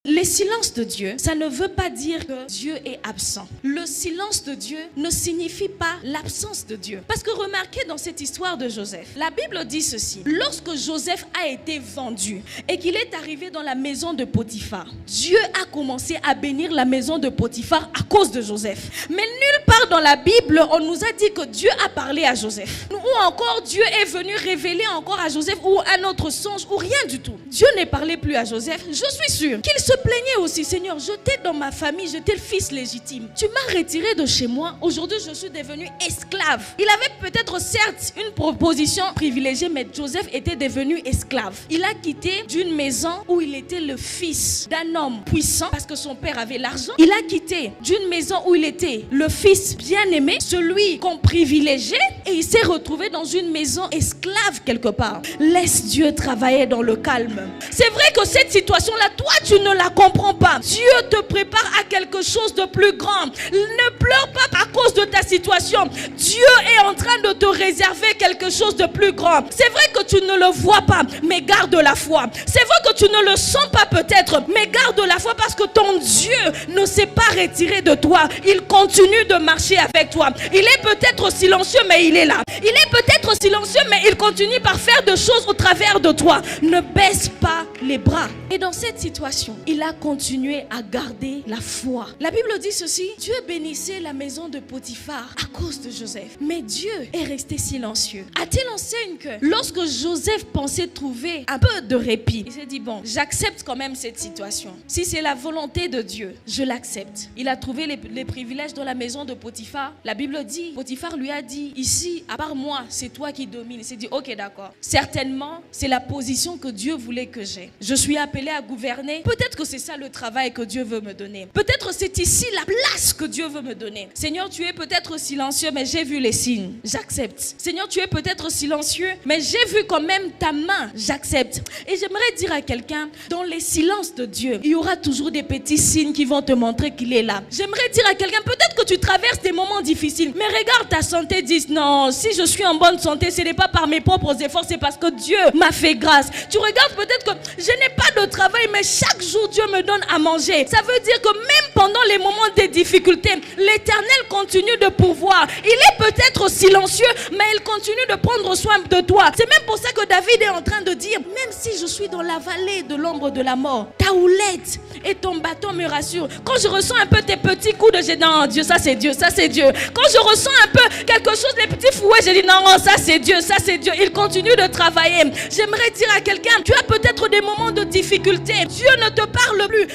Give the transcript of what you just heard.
Les silences de Dieu, ça ne veut pas dire que Dieu est absent. Le silence de Dieu ne signifie pas l'absence de Dieu. Parce que remarquez dans cette histoire de Joseph, la Bible dit ceci. Lorsque Joseph a été vendu et qu'il est arrivé dans la maison de Potiphar, Dieu a commencé à bénir la maison de Potiphar à cause de Joseph. Mais nulle part dans la Bible, on nous a dit que Dieu a parlé à Joseph. Ou encore Dieu est venu révéler encore à Joseph ou un autre songe ou rien du tout. Dieu ne parlait plus à Joseph. Je suis sûr qu'il se plaignait aussi. Seigneur, j'étais dans ma famille, j'étais le fils légitime. Tu m'as retiré de chez moi. Aujourd'hui, je suis devenu esclave. Il avait peut-être certes une proposition privilégiée, mais Joseph était devenu esclave. Il a quitté d'une maison où il était le fils d'un homme puissant parce que son père avait l'argent. Il a quitté d'une maison où il était le fils bien-aimé, celui qu'on privilégiait, et il s'est retrouvé dans une maison esclave quelque part. Laisse Dieu travailler dans le calme. C'est vrai que cette situation-là, toi, tu ne la comprends pas. Dieu te prépare à quelque chose de plus grand. Ne pleure pas à cause de ta situation. Dieu est en train de te réserver quelque chose de plus grand. C'est vrai que tu ne le vois pas, mais garde la foi. C'est vrai que tu ne le sens pas peut-être, mais garde la foi parce que ton Dieu ne s'est pas retiré de toi. Il continue de marcher avec toi. Il est peut-être silencieux, mais il est là. Il est peut-être silencieux, mais il continue par faire des choses au travers de toi. Ne baisse pas les bras. Et dans cette situation, il a continué à garder la foi. La Bible dit ceci. Dieu bénissait la maison de Potiphar à cause de Joseph. Mais Dieu est resté silencieux. A-t-il enseigne que lorsque Joseph pensait trouver un peu de répit, il s'est dit bon, j'accepte quand même cette situation. Si c'est la volonté de Dieu, je l'accepte. Il a trouvé les privilèges dans la maison de Potiphar. La Bible dit, Potiphar lui a dit, ici, à part moi, c'est toi qui domines. Il s'est dit, ok, d'accord. Certainement, c'est la position que Dieu voulait que j'ai. Je suis appelé à gouverner. Peut-être que c'est ça le travail que Dieu veut me donner. Peut-être c'est ici la place que Dieu veut me donner. Seigneur, tu es peut-être silencieux, mais j'ai vu les signes. J'accepte. Seigneur, tu es peut-être silencieux, mais j'ai vu quand même ta main. J'accepte. Et j'aimerais dire à quelqu'un, dans les silences de Dieu, il y aura toujours des petits signes qui vont te montrer qu'il est là. J'aimerais dire à quelqu'un, peut-être que tu traverses des moments difficiles, mais regarde ta santé, dis non, si je suis en bonne santé, ce n'est pas par mes propres efforts, c'est parce que Dieu m'a fait grâce. Tu regardes peut-être que je n'ai pas de travail, mais chaque jour Dieu me donne à manger. Ça veut dire que même pendant les moments de difficulté, l'Éternel continue de pourvoir. Il est peut-être silencieux, mais il continue de prendre soin de toi. C'est même pour ça que David est en train de dire, même si je suis dans la vallée de l'ombre de la mort, ta houlette et ton bâton me rassurent. Quand je ressens un peu tes petits coups de jet, non, Dieu, ça c'est Dieu, ça c'est Dieu. Quand je ressens un peu quelque chose, les petits fouets, je dis non, ça c'est Dieu, ça c'est Dieu. Il continue de travailler. J'aimerais dire à quelqu'un, tu as peut-être des moments de difficulté. Dieu ne te parle plus.